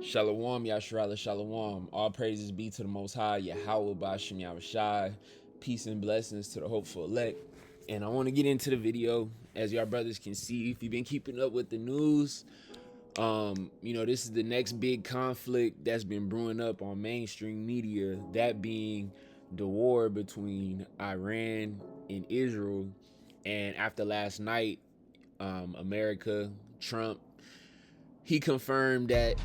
Shalom, Yasharala, Shalom. All praises be to the Most High, Yahawah Bahasham Yahawshi. Peace and blessings to the hopeful elect. And I want to get into the video. As y'all brothers can see, if you've been keeping up with the news, this is the next big conflict that's been brewing up on mainstream media, that being the war between Iran and Israel. And after last night, America, Trump, he confirmed that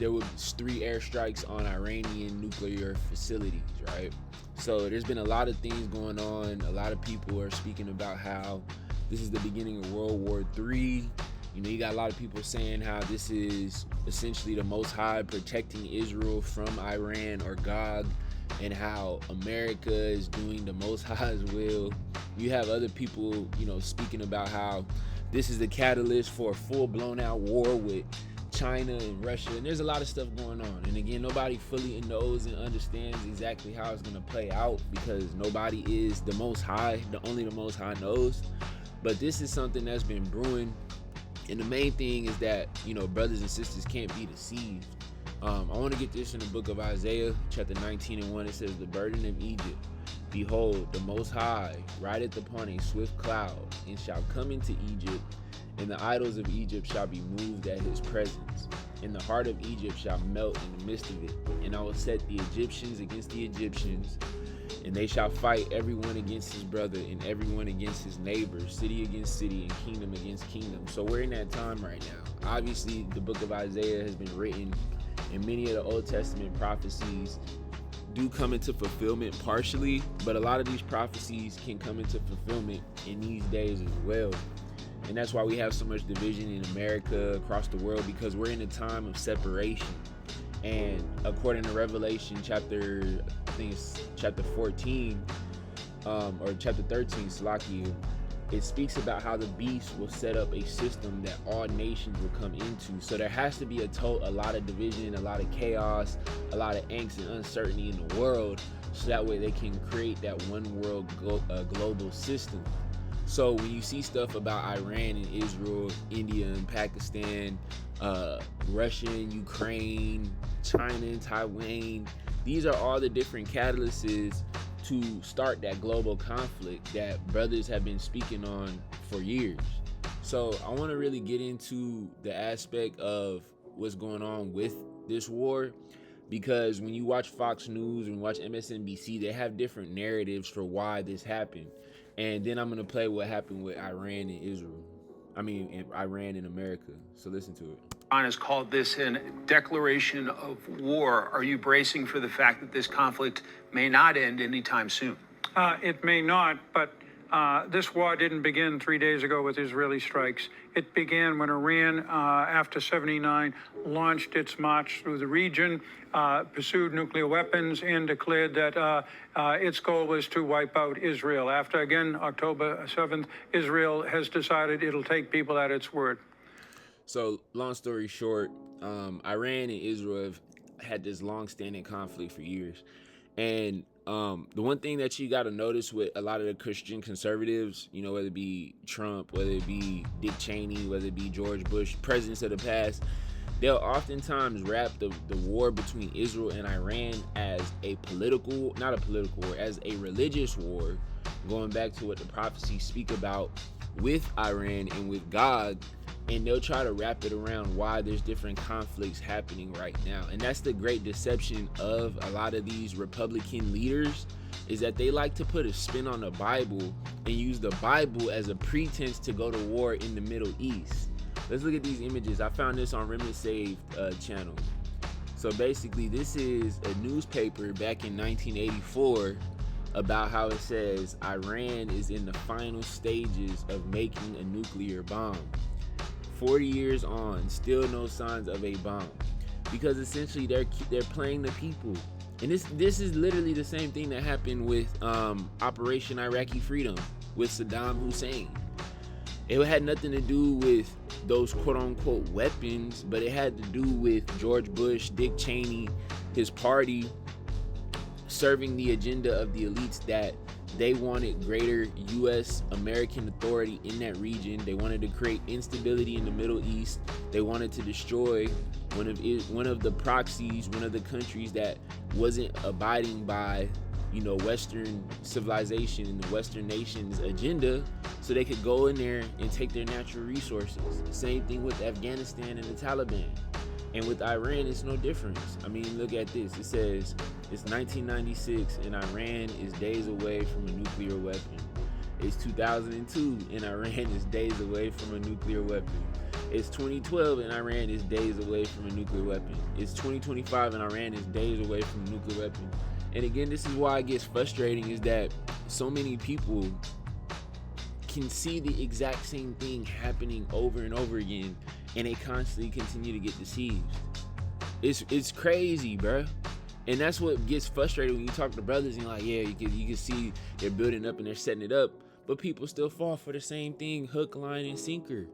there was 3 airstrikes on Iranian nuclear facilities, right? So there's been a lot of things going on. A lot of people are speaking about how this is the beginning of World War III. You got a lot of people saying how this is essentially the Most High protecting Israel from Iran or Gog, and how America is doing the Most High's will. You have other people, speaking about how this is the catalyst for a full blown out war with China and Russia, and there's a lot of stuff going on. And again, nobody fully knows and understands exactly how it's going to play out, because nobody is the Most High. Only the Most High knows. But this is something that's been brewing, and the main thing is that brothers and sisters can't be deceived. I want to get this in the book of Isaiah, chapter 19:1. It says, "The burden of Egypt, behold, the Most High rideth upon a swift cloud, and shall come into Egypt, and the idols of Egypt shall be moved at his presence. And the heart of Egypt shall melt in the midst of it. And I will set the Egyptians against the Egyptians, and they shall fight everyone against his brother, and everyone against his neighbor, city against city, and kingdom against kingdom." So we're in that time right now. Obviously, the book of Isaiah has been written, and many of the Old Testament prophecies do come into fulfillment partially, but a lot of these prophecies can come into fulfillment in these days as well. And that's why we have so much division in America, across the world, because we're in a time of separation. And according to Revelation chapter 14, or chapter 13, Salakia, it speaks about how the beast will set up a system that all nations will come into. So there has to be a lot of division, a lot of chaos, a lot of angst and uncertainty in the world, so that way they can create that one world global system. So when you see stuff about Iran and Israel, India and Pakistan, Russia and Ukraine, China and Taiwan, these are all the different catalysts to start that global conflict that brothers have been speaking on for years. So I want to really get into the aspect of what's going on with this war, because when you watch Fox News and watch MSNBC, they have different narratives for why this happened. And then I'm going to play what happened with Iran and Israel. Iran and America. So listen to it. Iran has called this a declaration of war. Are you bracing for the fact that this conflict may not end anytime soon? It may not, but this war didn't begin 3 days ago with Israeli strikes. It began when Iran, after 79, launched its march through the region, pursued nuclear weapons, and declared that its goal was to wipe out Israel. After, again, October 7th, Israel has decided it'll take people at its word. So, long story short, Iran and Israel have had this long-standing conflict for years. And the one thing that you got to notice with a lot of the Christian conservatives, whether it be Trump, whether it be Dick Cheney, whether it be George Bush, presidents of the past, they'll oftentimes wrap the war between Israel and Iran as as a religious war, going back to what the prophecies speak about with Iran and with God. And they'll try to wrap it around why there's different conflicts happening right now. And that's the great deception of a lot of these Republican leaders, is that they like to put a spin on the Bible and use the Bible as a pretense to go to war in the Middle East. Let's look at these images. I found this on Remnant Saved channel. So basically, this is a newspaper back in 1984 about how it says Iran is in the final stages of making a nuclear bomb. 40 years on, still no signs of a bomb, because essentially they're playing the people. And this is literally the same thing that happened with Operation Iraqi Freedom with Saddam Hussein. It had nothing to do with those quote-unquote weapons, but it had to do with George Bush, Dick Cheney, his party serving the agenda of the elites, that they wanted greater U.S. American authority in that region. They wanted to create instability in the Middle East. They wanted to destroy one of the proxies, one of the countries that wasn't abiding by, Western civilization and the Western nations agenda, so they could go in there and take their natural resources. Same thing with Afghanistan and the Taliban. And with Iran, it's no difference. I mean, look at this. It says it's 1996 and Iran is days away from a nuclear weapon. It's 2002 and Iran is days away from a nuclear weapon. It's 2012 and Iran is days away from a nuclear weapon. It's 2025 and Iran is days away from a nuclear weapon. And again, this is why it gets frustrating, is that so many people can see the exact same thing happening over and over again, and they constantly continue to get deceived. It's crazy, bro. And that's what gets frustrating when you talk to brothers and like, yeah, you can see they're building up and they're setting it up, but people still fall for the same thing, hook, line, and sinker.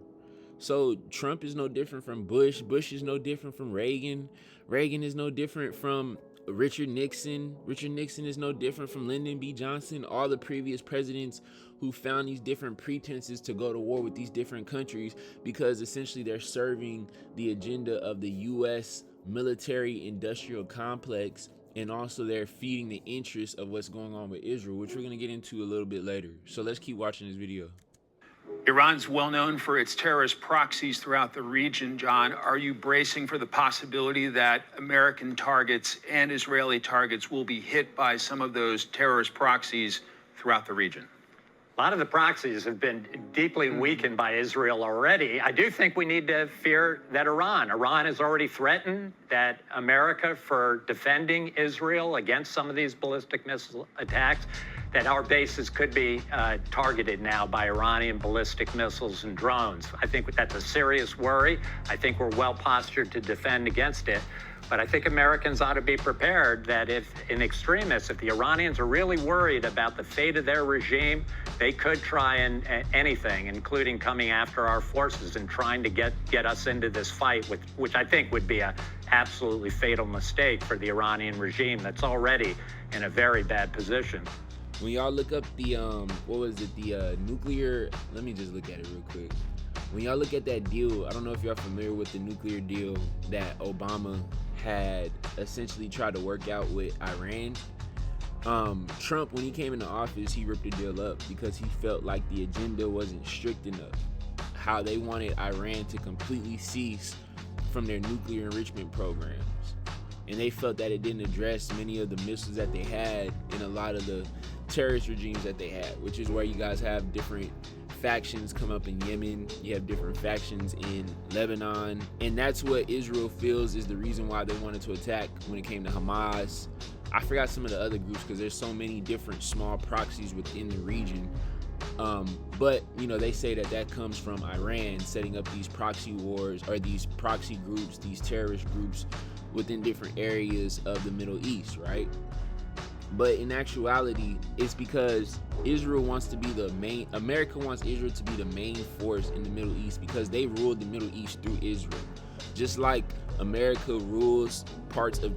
So Trump is no different from Bush. Bush is no different from Reagan. Reagan is no different from Richard Nixon. Richard Nixon is no different from Lyndon B. Johnson. All the previous presidents who found these different pretenses to go to war with these different countries, because essentially they're serving the agenda of the U.S. military industrial complex, and also they're feeding the interests of what's going on with Israel, which we're going to get into a little bit later. So let's keep watching this video. Iran's well known for its terrorist proxies throughout the region, John. Are you bracing for the possibility that American targets and Israeli targets will be hit by some of those terrorist proxies throughout the region? A lot of the proxies have been deeply weakened by Israel already. I do think we need to fear that Iran has already threatened that America, for defending Israel against some of these ballistic missile attacks, that our bases could be targeted now by Iranian ballistic missiles and drones. I think that's a serious worry. I think we're well postured to defend against it. But I think Americans ought to be prepared that if the Iranians are really worried about the fate of their regime, they could try anything, including coming after our forces and trying to get us into this fight, which I think would be an absolutely fatal mistake for the Iranian regime that's already in a very bad position. When y'all look up the nuclear, let me just look at it real quick. When y'all look at that deal, I don't know if y'all familiar with the nuclear deal that Obama had essentially tried to work out with Iran. Trump, when he came into office, he ripped the deal up because he felt like the agenda wasn't strict enough. How they wanted Iran to completely cease from their nuclear enrichment programs. And they felt that it didn't address many of the missiles that they had and a lot of the terrorist regimes that they had, which is where you guys have different factions come up in Yemen, you have different factions in Lebanon, and that's what Israel feels is the reason why they wanted to attack when it came to Hamas. I forgot some of the other groups because there's so many different small proxies within the region. But they say that comes from Iran setting up these proxy wars, or these proxy groups, these terrorist groups within different areas of the Middle East, right? But in actuality, it's because America wants Israel to be the main force in the Middle East because they ruled the Middle East through Israel. Just like America rules parts of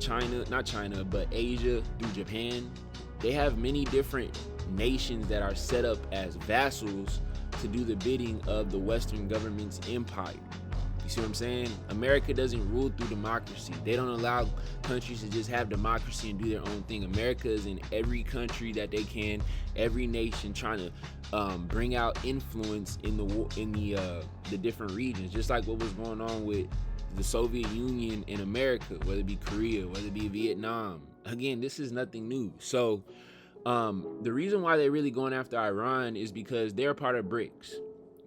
Asia through Japan. They have many different nations that are set up as vassals to do the bidding of the Western government's empire. You see what I'm saying? America doesn't rule through democracy. They don't allow countries to just have democracy and do their own thing. America is in every country that they can, every nation, trying to bring out influence in the different regions. Just like what was going on with the Soviet Union in America, whether it be Korea, whether it be Vietnam. Again, this is nothing new. So the reason why they're really going after Iran is because they're part of BRICS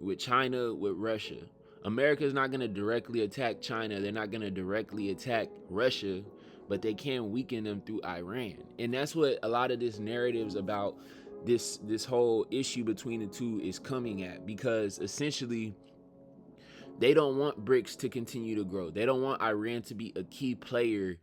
with China, with Russia. America is not going to directly attack China. They're not going to directly attack Russia, but they can weaken them through Iran. And that's what a lot of this narratives about this whole issue between the two is coming at, because essentially they don't want BRICS to continue to grow. They don't want Iran to be a key player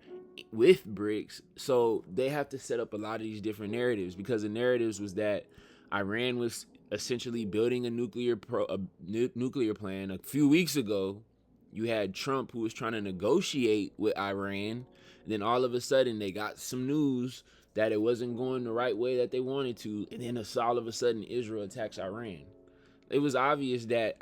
with BRICS. So they have to set up a lot of these different narratives, because the narratives was that Iran was essentially building a nuclear plan. A few weeks ago, you had Trump, who was trying to negotiate with Iran. Then all of a sudden, they got some news that it wasn't going the right way that they wanted to. And then all of a sudden, Israel attacks Iran. It was obvious that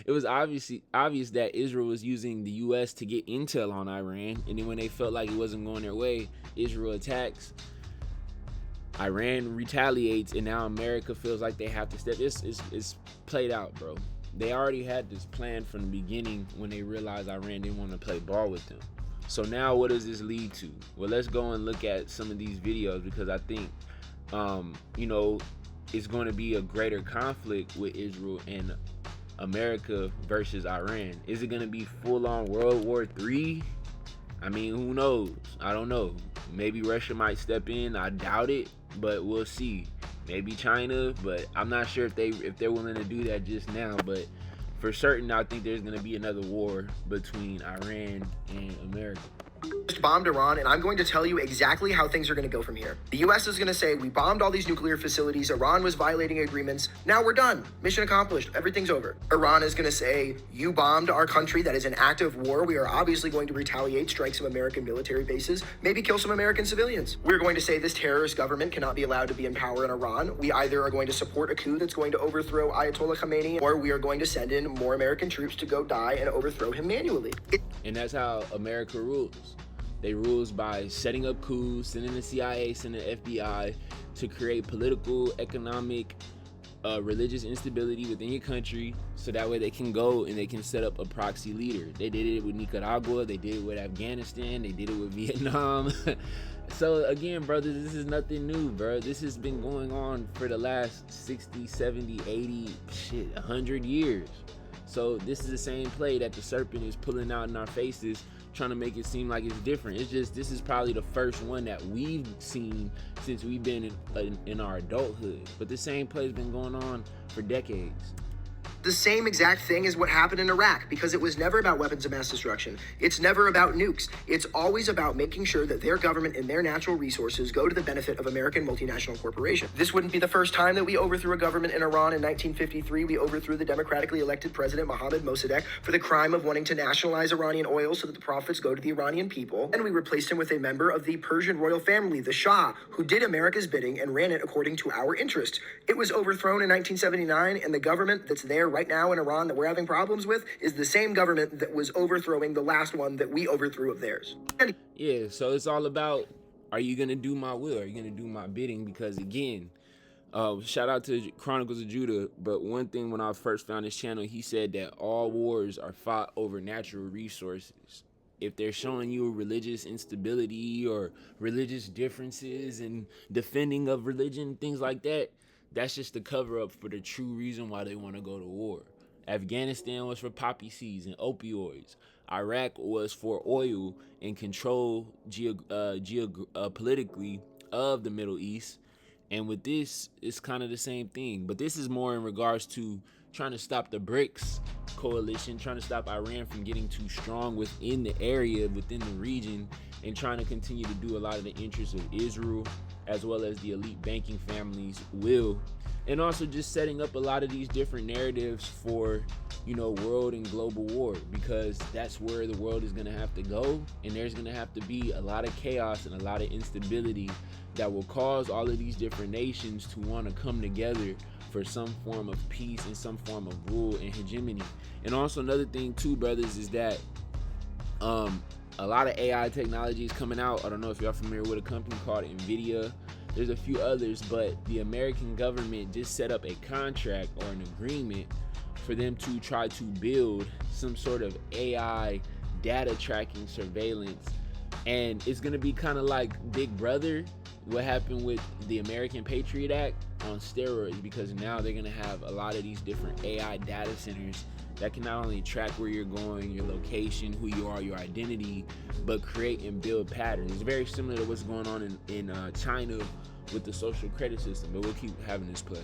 it was obvious that Israel was using the U.S. to get intel on Iran, and then when they felt like it wasn't going their way, Israel attacks. Iran retaliates, and now America feels like they have to step. It's played out, bro. They already had this plan from the beginning when they realized Iran didn't want to play ball with them. So now what does this lead to? Well, let's go and look at some of these videos, because I think, it's going to be a greater conflict with Israel and America versus Iran. Is it going to be full-on World War III? I mean, who knows? I don't know. Maybe Russia might step in. I doubt it, but we'll see. Maybe China, but I'm not sure if they're willing to do that just now. But for certain, I think there's going to be another war between Iran and America. Just bombed Iran, and I'm going to tell you exactly how things are going to go from here. The U.S. is going to say, we bombed all these nuclear facilities, Iran was violating agreements, now we're done, mission accomplished, everything's over. Iran is going to say, you bombed our country that is in active war, we are obviously going to retaliate, strike some American military bases, maybe kill some American civilians. We're going to say this terrorist government cannot be allowed to be in power in Iran. We either are going to support a coup that's going to overthrow Ayatollah Khamenei, or we are going to send in more American troops to go die and overthrow him manually. And that's how America rules. They rules by setting up coups, sending the CIA, sending the FBI to create political, economic, religious instability within your country, so that way they can go and they can set up a proxy leader. They did it with Nicaragua, they did it with Afghanistan, they did it with Vietnam. So again, brothers, this is nothing new, bro. This has been going on for the last 60, 70, 80, 100 years. So this is the same play that the serpent is pulling out in our faces, trying to make it seem like it's different. It's just, this is probably the first one that we've seen since we've been in our adulthood. But the same play has been going on for decades. The same exact thing is what happened in Iraq, because it was never about weapons of mass destruction. It's never about nukes. It's always about making sure that their government and their natural resources go to the benefit of American multinational corporations. This wouldn't be the first time that we overthrew a government in Iran. In 1953, we overthrew the democratically elected president Mohammad Mossadegh for the crime of wanting to nationalize Iranian oil so that the profits go to the Iranian people. And we replaced him with a member of the Persian royal family, the Shah, who did America's bidding and ran it according to our interests. It was overthrown in 1979, and the government that's there right now in Iran that we're having problems with is the same government that was overthrowing the last one that we overthrew of theirs. Yeah, so it's all about, are you going to do my will? Are you going to do my bidding? Because again, shout out to Chronicles of Judah, but one thing when I first found his channel, he said that all wars are fought over natural resources. If they're showing you religious instability or religious differences and defending of religion, things like that, that's just the cover up for the true reason why they want to go to war. Afghanistan was for poppy seeds and opioids. Iraq was for oil and control politically of the Middle East. And with this, it's kind of the same thing. But this is more in regards to trying to stop the BRICS coalition, trying to stop Iran from getting too strong within the area, within the region, and trying to continue to do a lot of the interests of Israel, as well as the elite banking families will. And also just setting up a lot of these different narratives for, world and global war, because that's where the world is going to have to go. And there's going to have to be a lot of chaos and a lot of instability that will cause all of these different nations to want to come together for some form of peace and some form of rule and hegemony. And also another thing too, brothers, is that a lot of AI technology is coming out. I don't know if y'all familiar with a company called NVIDIA. There's a few others, but the American government just set up a contract or an agreement for them to try to build some sort of AI data tracking surveillance. And it's going to be kind of like Big Brother, what happened with the American Patriot Act, on steroids, because now they're going to have a lot of these different AI data centers that can not only track where you're going, your location, who you are, your identity, but create and build patterns. It's very similar to what's going on in China with the social credit system, but we'll keep having this play.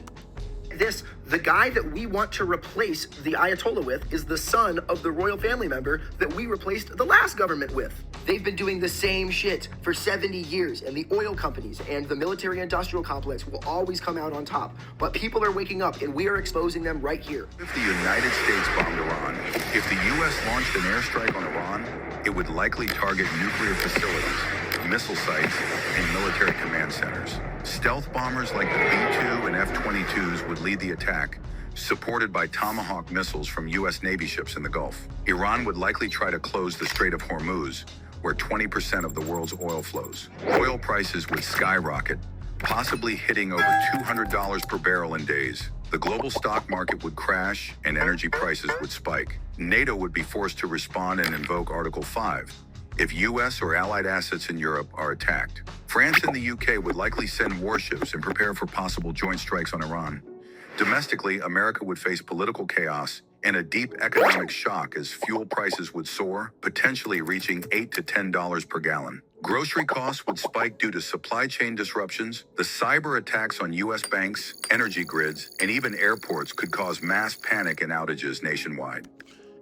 The guy that we want to replace the Ayatollah with is the son of the royal family member that we replaced the last government with. They've been doing the same shit for 70 years, and the oil companies and the military industrial complex will always come out on top. But people are waking up, and we are exposing them right here. If the United States bombed Iran, if the U.S. launched an airstrike on Iran, it would likely target nuclear facilities, missile sites, and military command centers. Stealth bombers like the B-2 and F-22s would lead the attack, supported by Tomahawk missiles from U.S. Navy ships in the Gulf. Iran would likely try to close the Strait of Hormuz, where 20% of the world's oil flows. Oil prices would skyrocket, possibly hitting over $200 per barrel in days. The global stock market would crash and energy prices would spike. NATO would be forced to respond and invoke Article 5 if U.S. or allied assets in Europe are attacked. France and the U.K. would likely send warships and prepare for possible joint strikes on Iran. Domestically, America would face political chaos and a deep economic shock as fuel prices would soar, potentially reaching $8 to $10 per gallon. Grocery costs would spike due to supply chain disruptions. The cyber attacks on U.S. banks, energy grids, and even airports could cause mass panic and outages nationwide.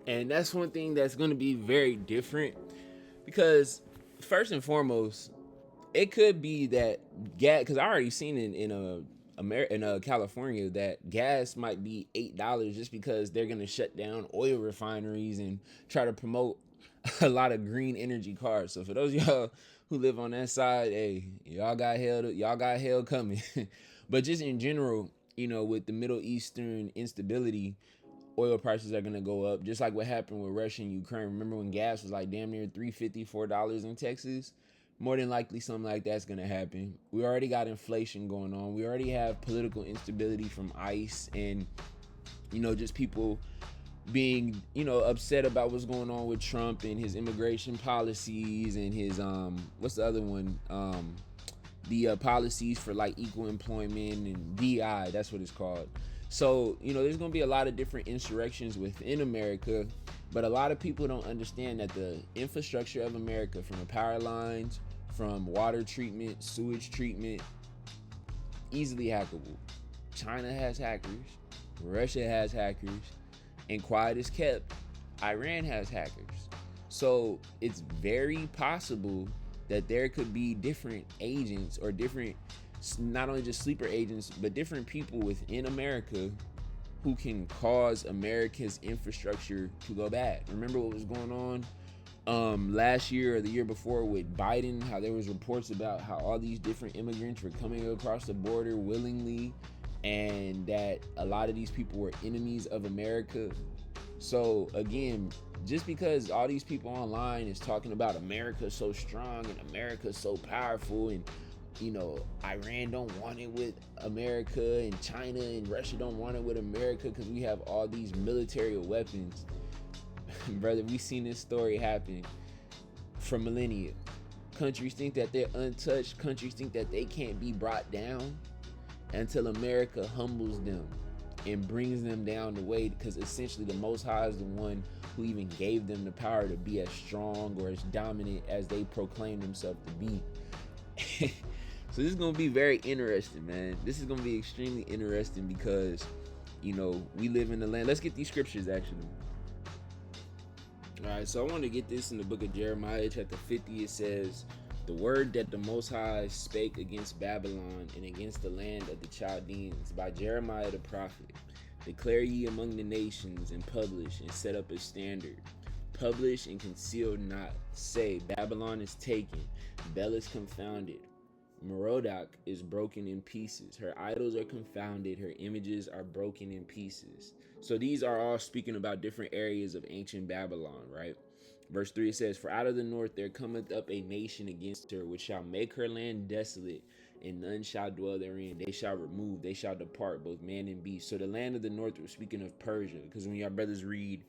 And that's one thing that's going to be very different, because first and foremost, it could be that gas, because I already seen it in California that gas might be $8 just because they're going to shut down oil refineries and try to promote a lot of green energy cars. So for those of y'all who live on that side, hey, y'all got hell coming. But just in general, with the Middle Eastern instability, oil prices are going to go up, just like what happened with Russia and Ukraine. Remember when gas was like damn near $3.50, $4 in Texas? More than likely something like that's going to happen. We already got inflation going on. We already have political instability from ICE and, just people being, upset about what's going on with Trump and his immigration policies and his, what's the other one? The policies for like equal employment and DI, that's what it's called. So, there's going to be a lot of different insurrections within America, but a lot of people don't understand that the infrastructure of America, from the power lines, from water treatment, sewage treatment, easily hackable. China has hackers, Russia has hackers, and quiet as kept, Iran has hackers. So it's very possible that there could be different agents or different, not only just sleeper agents, but different people within America who can cause America's infrastructure to go bad. Remember what was going on last year or the year before with Biden, how there was reports about how all these different immigrants were coming across the border willingly, and that a lot of these people were enemies of America. So again, just because all these people online is talking about America so strong and America so powerful, and Iran don't want it with America, and China and Russia don't want it with America because we have all these military weapons. Brother, we've seen this story happen for millennia. Countries think that they're untouched. Countries think that they can't be brought down until America humbles them and brings them down the way, because essentially the Most High is the one who even gave them the power to be as strong or as dominant as they proclaim themselves to be. So this is going to be very interesting, man. This is going to be extremely interesting because, we live in the land. Let's get these scriptures, actually. All right, so I want to get this in the book of Jeremiah, chapter 50. It says, "The word that the Most High spake against Babylon and against the land of the Chaldeans by Jeremiah the prophet. Declare ye among the nations, and publish, and set up a standard. Publish and conceal not. Say, Babylon is taken, Bel is confounded. Merodach is broken in pieces. Her idols are confounded. Her images are broken in pieces." So these are all speaking about different areas of ancient Babylon, right? Verse 3, it says, "For out of the north there cometh up a nation against her, which shall make her land desolate, and none shall dwell therein. They shall remove, they shall depart, both man and beast." So the land of the north, we're speaking of Persia, because when y'all brothers read,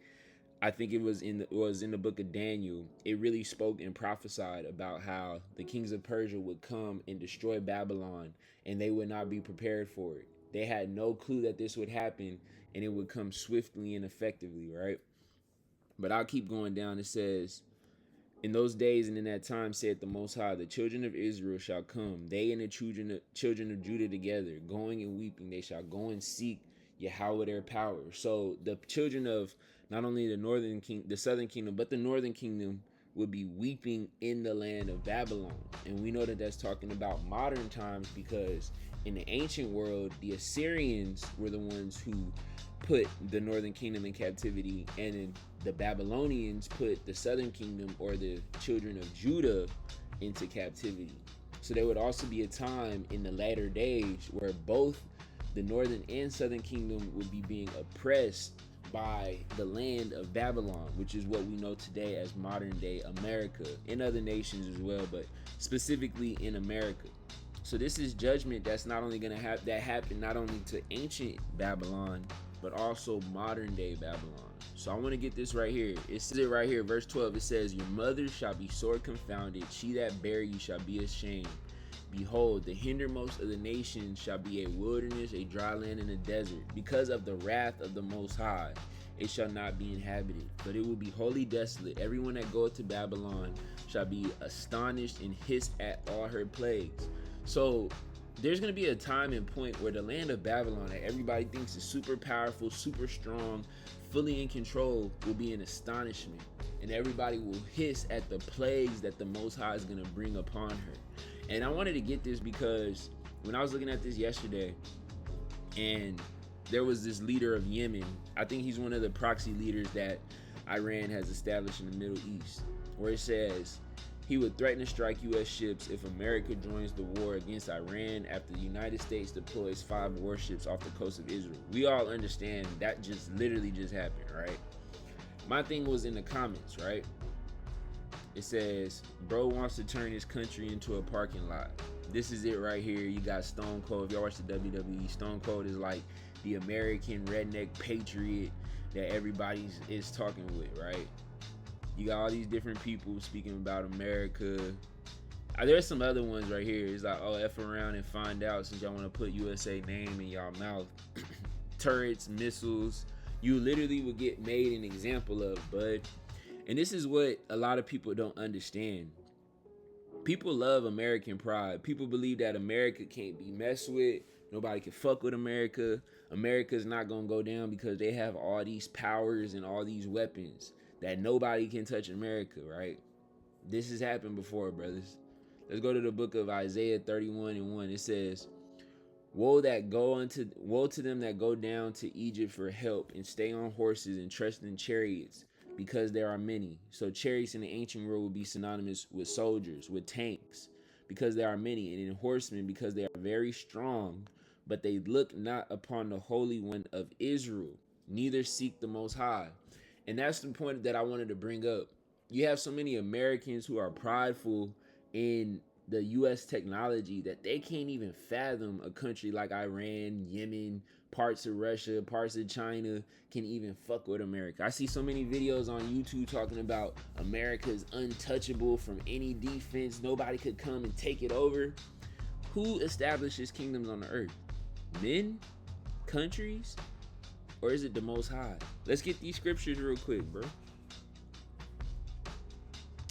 I think it was in the book of Daniel, it really spoke and prophesied about how the kings of Persia would come and destroy Babylon, and they would not be prepared for it. They had no clue that this would happen, and it would come swiftly and effectively, right? But I'll keep going down. It says, "In those days and in that time, saith the Most High, the children of Israel shall come, they and the children of Judah together, going and weeping. They shall go and seek Yahawah their power." So the children of not only the southern kingdom, but the northern kingdom would be weeping in the land of Babylon. And we know that that's talking about modern times, because in the ancient world, the Assyrians were the ones who put the northern kingdom in captivity, and then the Babylonians put the southern kingdom, or the children of Judah, into captivity. So there would also be a time in the latter days where both the northern and southern kingdom would be being oppressed by the land of Babylon, which is what we know today as modern day America, in other nations as well, but specifically in America. So this is judgment that's not only going to have that happen not only to ancient Babylon, but also modern day Babylon. So I want to get this right here. It says it right here, verse 12. It says, your mother shall be sore confounded, she that bare you shall be ashamed. Behold, the hindermost of the nations shall be a wilderness, a dry land, and a desert. Because of the wrath of the Most High, it shall not be inhabited, but it will be wholly desolate. Everyone that goeth to Babylon shall be astonished and hiss at all her plagues. So there's going to be a time and point where the land of Babylon that everybody thinks is super powerful, super strong, fully in control, will be in astonishment. And everybody will hiss at the plagues that the Most High is going to bring upon her. And I wanted to get this because when I was looking at this yesterday, and there was this leader of Yemen, I think he's one of the proxy leaders that Iran has established in the Middle East, where it says he would threaten to strike U.S. ships if America joins the war against Iran after the United States deploys 5 warships off the coast of Israel. We all understand that just literally just happened, right? My thing was in the comments, right? It says, bro wants to turn his country into a parking lot. This is it right here. You got Stone Cold. If y'all watch the WWE, Stone Cold is like the American redneck patriot that everybody is talking with, right? You got all these different people speaking about America. There's some other ones right here. It's like, oh, F around and find out, since y'all want to put USA name in y'all mouth. Turrets, missiles. You literally would get made an example of, bud. And this is what a lot of people don't understand. People love American pride. People believe that America can't be messed with. Nobody can fuck with America. America's not gonna go down because they have all these powers and all these weapons that nobody can touch America, right? This has happened before, brothers. Let's go to the book of Isaiah 31:1. It says, woe to them that go down to Egypt for help and stay on horses and trust in chariots, because there are many. So chariots in the ancient world would be synonymous with soldiers, with tanks, because there are many, and in horsemen, because they are very strong, but they look not upon the Holy One of Israel, neither seek the Most High. And that's the point that I wanted to bring up. You have so many Americans who are prideful in the U.S. technology that they can't even fathom a country like Iran, Yemen, parts of Russia, parts of China can even fuck with America. I see so many videos on YouTube talking about America's untouchable from any defense. Nobody could come and take it over. Who establishes kingdoms on the earth? Men? Countries? Or is it the Most High? Let's get these scriptures real quick, bro.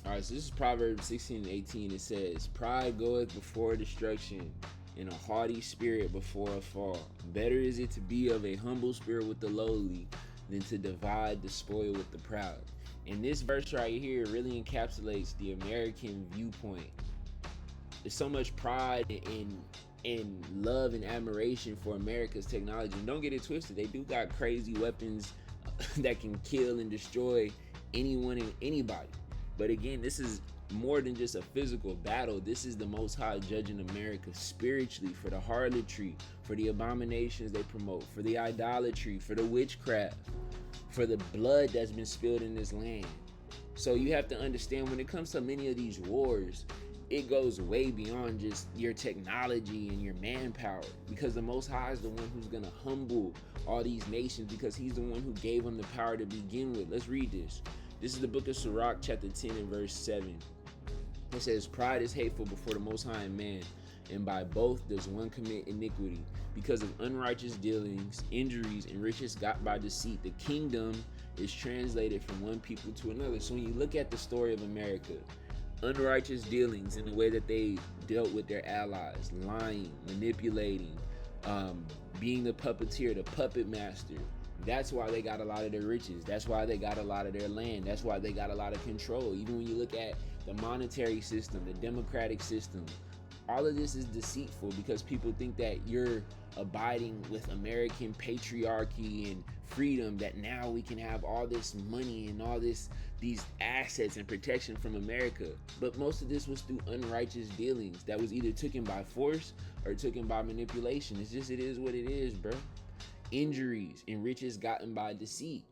All right, so this is Proverbs 16:18. It says, pride goeth before destruction, and a haughty spirit before a fall. Better is it to be of a humble spirit with the lowly than to divide the spoil with the proud. And this verse right here really encapsulates the American viewpoint. There's so much pride and love and admiration for America's technology. And don't get it twisted, they do got crazy weapons that can kill and destroy anyone and anybody. But again, this is more than just a physical battle. This is the Most High judging America spiritually for the harlotry, for the abominations they promote, for the idolatry, for the witchcraft, for the blood that's been spilled in this land. So you have to understand, when it comes to many of these wars, it goes way beyond just your technology and your manpower, because the Most High is the one who's going to humble all these nations, because he's the one who gave them the power to begin with. Let's read this. This is the book of Sirach, chapter 10 and verse 7. It says, pride is hateful before the Most High and man, and by both does one commit iniquity. Because of unrighteous dealings, injuries, and riches got by deceit, the kingdom is translated from one people to another. So when you look at the story of America, unrighteous dealings in the way that they dealt with their allies, lying, manipulating, being the puppeteer, the puppet master. That's why they got a lot of their riches. That's why they got a lot of their land. That's why they got a lot of control. Even when you look at the monetary system, the democratic system, all of this is deceitful, because people think that you're abiding with American patriarchy and freedom, that now we can have all this money and all this these assets and protection from America. But most of this was through unrighteous dealings that was either taken by force or taken by manipulation. It is what it is, bro. Injuries and riches gotten by deceit.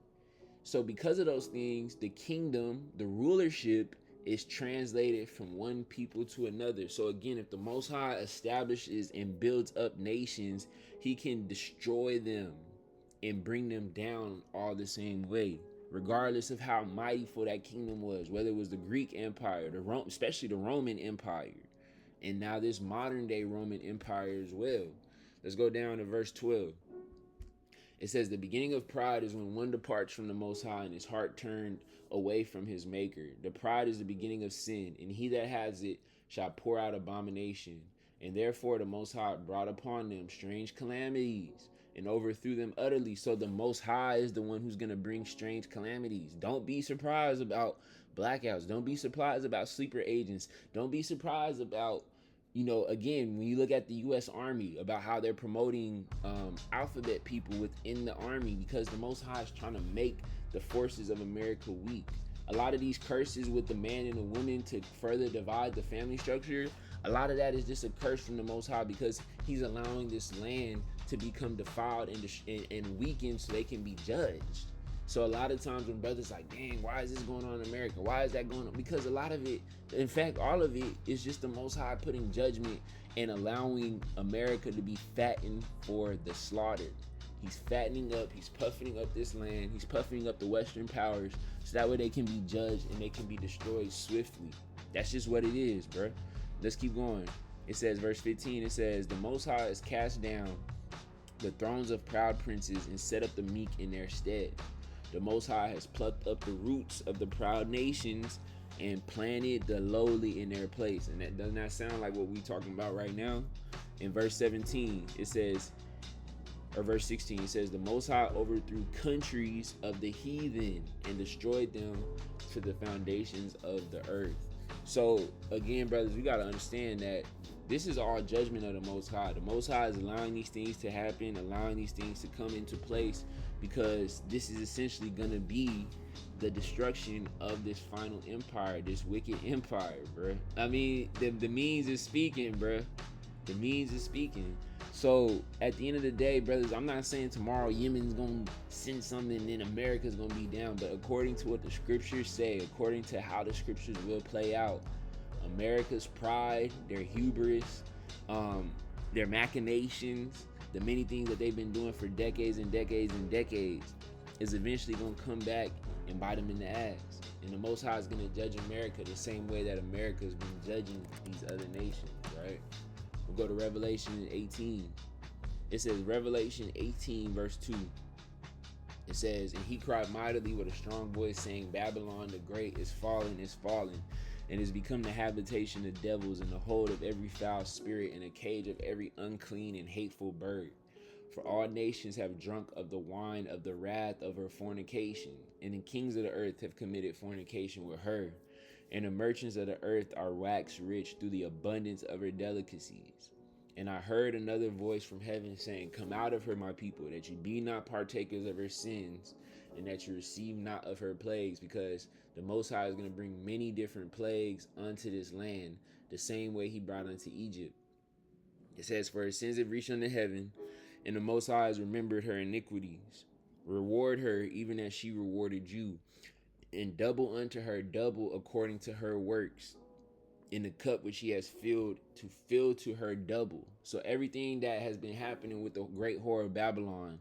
So because of those things, the kingdom, the rulership, is translated from one people to another. So again, if the Most High establishes and builds up nations, he can destroy them and bring them down all the same way, regardless of how mightyful that kingdom was, whether it was the Greek Empire, especially the Roman Empire, and now this modern day Roman Empire as well. Let's go down to verse 12. It says, the beginning of pride is when one departs from the Most High and his heart turned away from his maker. The pride is the beginning of sin, and he that has it shall pour out abomination. And therefore the Most High brought upon them strange calamities and overthrew them utterly. So the Most High is the one who's going to bring strange calamities. Don't be surprised about blackouts. Don't be surprised about sleeper agents. Don't be surprised about, again, when you look at the U.S. Army, about how they're promoting alphabet people within the Army, because the Most High is trying to make the forces of America weak. A lot of these curses with the man and the woman to further divide the family structure, a lot of that is just a curse from the Most High, because he's allowing this land to become defiled and weakened so they can be judged. So a lot of times when brothers like, dang, why is this going on in America? Why is that going on? Because a lot of it, in fact, all of it is just the Most High putting judgment and allowing America to be fattened for the slaughtered. He's fattening up, he's puffing up this land, he's puffing up the Western powers so that way they can be judged and they can be destroyed swiftly. That's just what it is, bro. Let's keep going. It says, verse 15, it says, the Most High has cast down the thrones of proud princes and set up the meek in their stead. The Most High has plucked up the roots of the proud nations and planted the lowly in their place. And that does not sound like what we're talking about right now. In verse 17, it says, or verse 16, it says, the Most High overthrew countries of the heathen and destroyed them to the foundations of the earth. So again, brothers, we got to understand that this is all judgment of the Most High. The Most High is allowing these things to happen, allowing these things to come into place, because this is essentially going to be the destruction of this final empire, this wicked empire, bro. I mean, the means is speaking, bro. The means is speaking. So at the end of the day, brothers, I'm not saying tomorrow Yemen's going to send something and then America's going to be down, but according to what the scriptures say, according to how the scriptures will play out, America's pride, their hubris, their machinations, the many things that they've been doing for decades and decades and decades is eventually going to come back and bite them in the ass. And the Most High is going to judge America the same way that America has been judging these other nations, right? We'll go to Revelation 18. It says, Revelation 18 verse 2. It says, and he cried mightily with a strong voice, saying, Babylon the great is fallen, and is become the habitation of devils, and the hold of every foul spirit, and a cage of every unclean and hateful bird. For all nations have drunk of the wine of the wrath of her fornication, and the kings of the earth have committed fornication with her, and the merchants of the earth are waxed rich through the abundance of her delicacies. And I heard another voice from heaven saying, come out of her, my people, that you be not partakers of her sins, and that you receive not of her plagues, because the Most High is going to bring many different plagues unto this land, the same way he brought unto Egypt. It says, for her sins have reached unto heaven, and the Most High has remembered her iniquities. Reward her even as she rewarded you, and double unto her double according to her works, in the cup which he has filled, to fill to her double. So everything that has been happening with the great whore of Babylon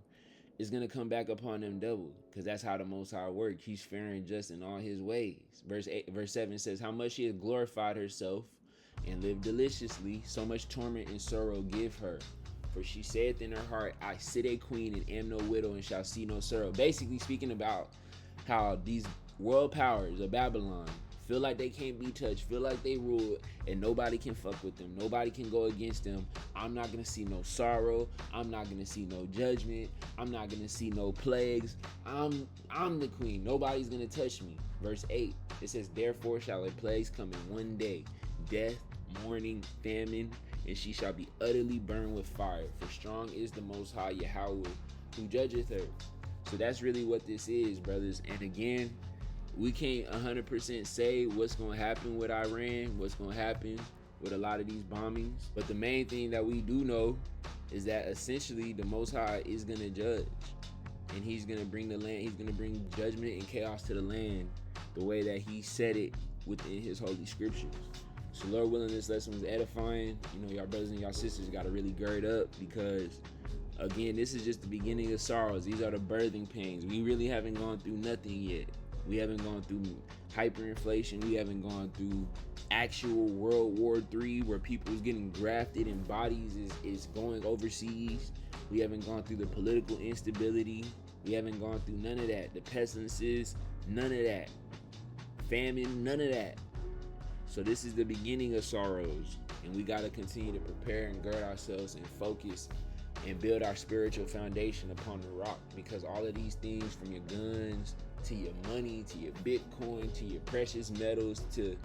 is going to come back upon them double, because that's how the Most High works. He's fair and just in all his ways. Verse 7 says, how much she has glorified herself and lived deliciously, so much torment and sorrow give her. For she saith in her heart, I sit a queen and am no widow and shall see no sorrow. Basically speaking about how these world powers of Babylon feel like they can't be touched, feel like they rule, and nobody can fuck with them. Nobody can go against them. I'm not going to see no sorrow. I'm not going to see no judgment. I'm not going to see no plagues. I'm the queen. Nobody's going to touch me. Verse 8, it says, therefore shall her plagues come in one day, death, mourning, famine, and she shall be utterly burned with fire. For strong is the Most High Yahawah who judgeth her. So that's really what this is, brothers. And again, we can't 100% say what's going to happen with Iran, what's going to happen with a lot of these bombings. But the main thing that we do know is that essentially the Most High is going to judge. And he's going to bring the land, he's going to bring judgment and chaos to the land the way that he said it within his holy scriptures. So Lord willing, this lesson was edifying. You know, y'all brothers and y'all sisters got to really gird up, because again, this is just the beginning of sorrows. These are the birthing pains. We really haven't gone through nothing yet. We haven't gone through hyperinflation. We haven't gone through actual World War III, where people's getting grafted and bodies is going overseas. We haven't gone through the political instability. We haven't gone through none of that. The pestilences, none of that. Famine, none of that. So this is the beginning of sorrows, and we got to continue to prepare and gird ourselves and focus and build our spiritual foundation upon the rock, because all of these things, from your guns to your money to your Bitcoin to your precious metals to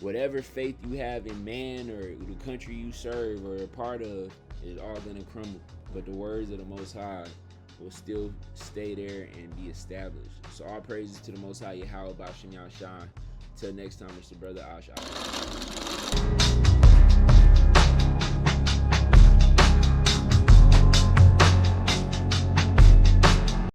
whatever faith you have in man or the country you serve or a part of, is all going to crumble. But the words of the Most High will still stay there and be established. So all praises to the Most High Yahawah Bahasham Yahawshi. Till next time, it's your brother Ash.